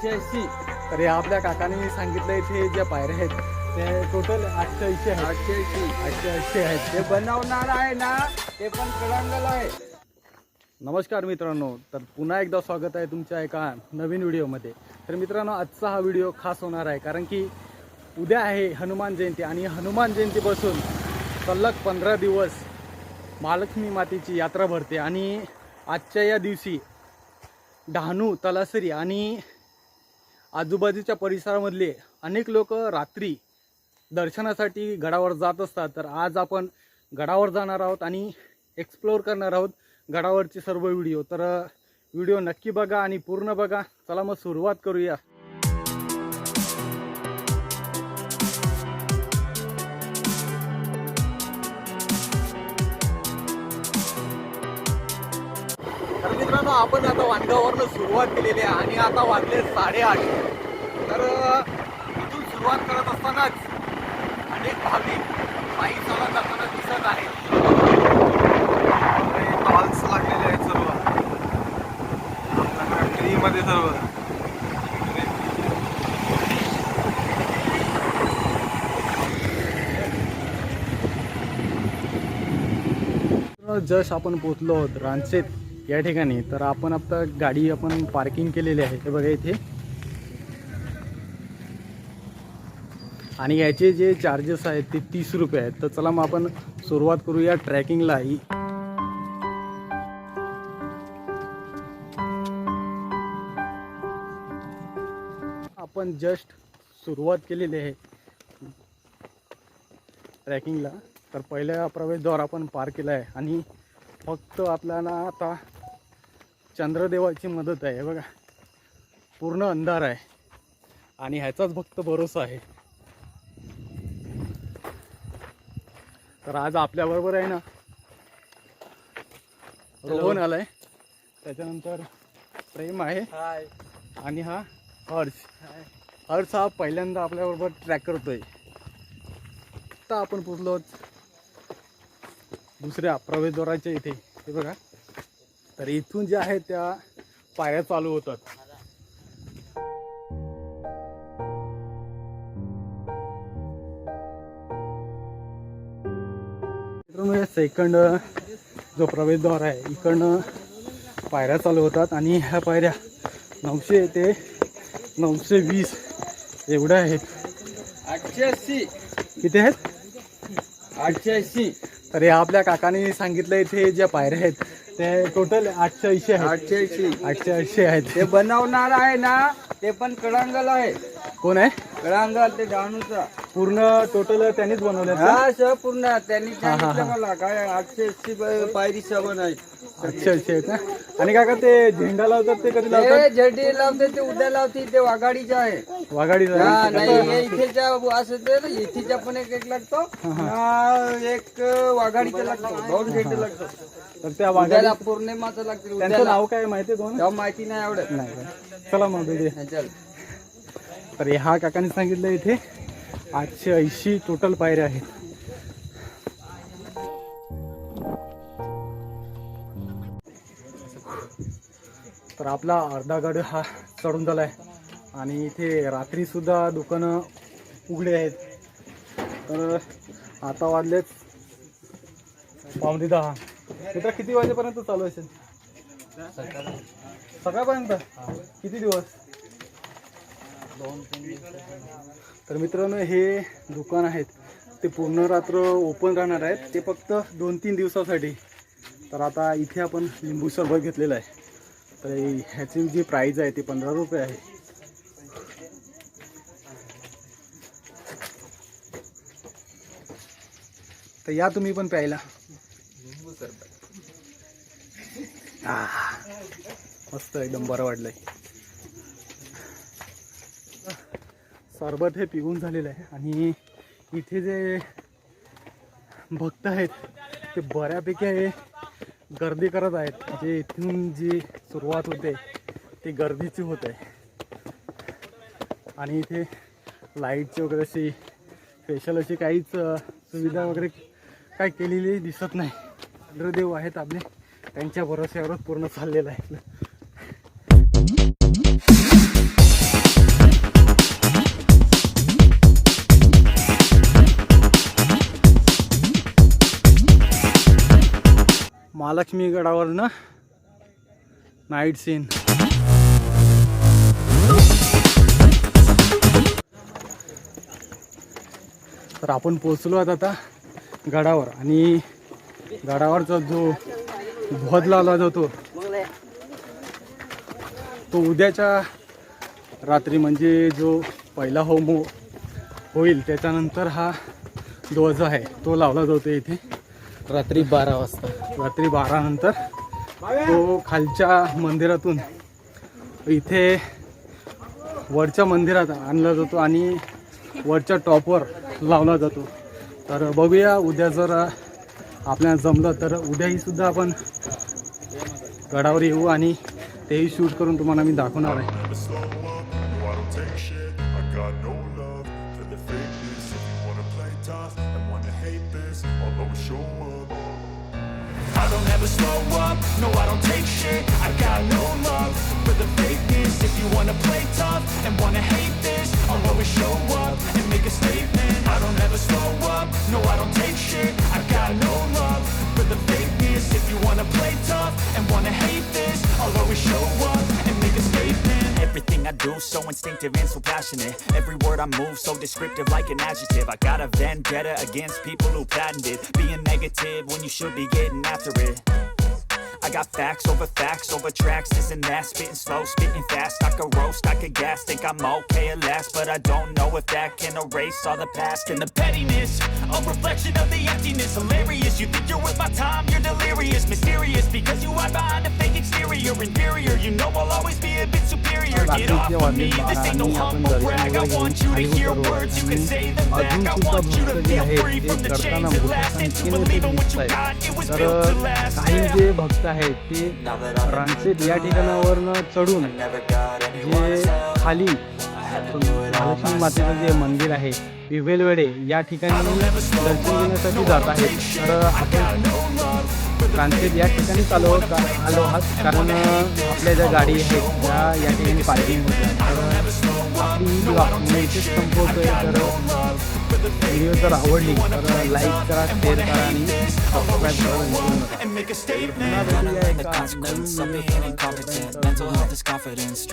880. तर हे आपल्या काकांनी सांगितलं इथे ज्या पायऱ्या आहेत ते टोटल 880 आहेत. 880. 880 आहेत. ते बनवणार आहे ना, ते पण कळंगल आहे. नमस्कार मित्रांनो, तर पुन्हा एकदा स्वागत आहे तुमच्या एका नवीन व्हिडिओमध्ये. तर मित्रांनो, आजचा हा व्हिडिओ खास होणार आहे कारण की उद्या आहे हनुमान जयंती आणि हनुमान जयंतीपासून सलग 15 दिवस महालक्ष्मी मातेची यात्रा भरते आणि आजच्या या दिवशी डहाणू, तलासरी आणि आजूबाजूच्या परिसरामधले अनेक लोक रात्री दर्शनासाठी गडावर जात असतात. तर आज आपण गडावर जाणार आहोत आणि एक्सप्लोअर करणार आहोत गडावरचे सर्व व्हिडिओ. तर व्हिडिओ नक्की बघा आणि पूर्ण बघा. चला मग सुरुवात करूया. तर मित्रांनो, आपण आता वानगाववरनं सुरुवात केलेली आहे आणि आता वाजले 8:30. तर इथून सुरुवात करत असतानाच अनेक भाविक पायी चालत जाताना दिसत आहेत. टॉल्स लागलेले आहेत सर्व आपल्याकडे फ्रीमध्ये सर्व. जस्ट आपण पोचलो आहोत रानशेत या ठिकाणी. तर आपण आता गाडी पार्किंग केलेली आहे हे बघा इथे. आणि याचे जे चार्जेस आहेत ते 30 रुपये आहेत. तर चला मग आपण सुरुवात करूया ट्रॅकिंगला. आपण जस्ट सुरुवात केलेली आहे ट्रॅकिंगला. तर पहिल्या प्रवेशद्वार आपण पार केला आहे आणि फक्त आपल्याला आता चंद्रदेवाची मदत आहे. बघा पूर्ण अंधार आहे आणि ह्याचाच फक्त भरोसा आहे. तर आज आपल्याबरोबर आहे ना रोहन आलाय, त्याच्यानंतर प्रेम आहे आणि हा हर्ष हा पहिल्यांदा आपल्याबरोबर ट्रॅक करतोय. आता आपण पोचलो दुसऱ्या प्रवेशद्वाराच्या इथे. हे बघा, तर इथून ज्या आहेत त्या पायऱ्या चालू होतात. मित्रांनो, सेकंड जो प्रवेशद्वार आहे इकडनं पायऱ्या चालू होतात आणि ह्या पायऱ्या 900 ते 920 एवढ्या आहेत. 880. किती आहेत? 880. तर हे आपल्या काकांनी सांगितलं इथे ज्या पायऱ्या आहेत ते टोटल 880 आहेत. 880. 880 आहेत. ते बनवणार आहे ना, ते पण कळंगल आहे. कोण आहे? कळंगल ते डहाणूचा. पूर्ण टोटल त्यांनीच बनवले. हा सर, पूर्ण त्यांनी सांगितलं मला काय 880 पायरी 7 आहे. 880 आहेत ना. आणि काका ते झेंडा लावतात ते कधी लावतात? ते झेंडे लावते ते उद्या लावते. ते वाघाडीचं आहे. वाघाडीचा हा नाही, हे इथेच्या असं ते ना, इथेच्या पण एक लागतो, एक वाघाडीचा लागतो, 2 झेंडे लागतो. तर त्या वाघाडी पौर्णिमाचं लागते. त्यांचं नाव काय माहिती आहे दोन? तेव्हा माहिती नाही आवडत. नाही का? चला मग बघूया. चल. तर ह्या काकांनी सांगितलं इथे 880 टोटल पायऱ्या आहेत. तर आपला अर्धा गड हा चढून झालाय आणि इथे रात्री सुद्धा दुकानं उघडे आहेत. तर आता वाजलेत 9:10. मित्र, किती वाजेपर्यंत चालू असेल? सकाळपर्यंत. किती दिवस? 2-3 दिवस. तर मित्रांनो, हे दुकान आहेत ते पूर्ण रात्र ओपन राहणार आहेत. ते फक्त 2-3 दिवसासाठी. तर आता इथे आपण लिंबू सरबत घेतलेलं आहे. तर ह्याची जी प्राईज आहे ती 15 रुपये आहे. तर या तुम्ही पण प्यायला. लिंबू सरबत मस्त, एकदम बरं वाटलंय. सरबत हे पिऊन झालेलं आहे आणि इथे जे भक्त आहेत ते बऱ्यापैकी हे गर्दी करत आहेत. जे इथून जी सुरुवात होते ती गर्दीची होत आहे आणि इथे लाईटची वगैरे अशी स्पेशल अशी काहीच सुविधा वगैरे काय केलेली दिसत नाही. इंद्रदेव आहेत आपले, त्यांच्या भरोश्यावरच पूर्ण चाललेलं आहे. महालक्ष्मी गडावरनं नाईट सीन. तर आपण पोचलो आहोत आता गडावर आणि गडावरचा जो ध्वज लावला जातो तो उद्याच्या रात्री म्हणजे जो पहिला होम होईल त्याच्यानंतर हा ध्वज आहे तो लावला जातो इथे रात्री 12 वाजता. रात्री 12 नंतर तो खालच्या मंदिरातून इथे वरच्या मंदिरात आणला जातो आणि वरच्या टॉपवर लावला जातो. तर बघूया उद्या जर आपल्याला जमलं तर उद्याही सुद्धा आपण गडावर येऊ आणि तेही शूट करून तुम्हाला मी दाखवणार आहे. I don't ever slow up, no I don't take shit. I got no love for the fakeness. If you wanna play tough and wanna hate this, I'll always show up and make a statement. I don't ever slow up, no I don't take shit. I got no love for the fakeness. If you wanna play tough and wanna hate this, I'll always show up and make a statement. Everything I do so instinctive and so passionate. Every word I move so descriptive like an adjective. I got a vendetta against people who patented being negative when you should be getting after it. I got facts over tracks, this and that, spitting slow, spitting fast. I could roast, I could gas, think I'm okay at last, but I don't know if that can erase all the past and the pettiness. A reflection of the emptiness, hilarious. You think you're worth my time, you're delirious, mysterious because you hide behind a fake exterior, inferior. You know I'll always be a bit superior. Get off of me, this ain't no humble brag. I want you to hear words, you can say them back. I want you to feel free from the chains that last, and to believe in what you got. It was built to last. काही जे भक्त आहेत ते रानसेत या ठिकाणावरनं चढून जे खाली महालक्ष्मी मातेचं जे मंदिर आहे विवेलवेडे या ठिकाणी दर्शन घेण्यासाठी जात आहेत. तर आपण रानसेत या ठिकाणी आलो आहात कारण आपल्या ज्या गाडी आहेत त्या या ठिकाणी पार्किंग होत्या. तर आपली इथेच संपवतोय. तर व्हिडिओ जर आवडली तर लाईक करा, शेअर करा आणि सबस्क्राईब करा. And make a statement. The consequence of being incompetent. Mental health is confidence.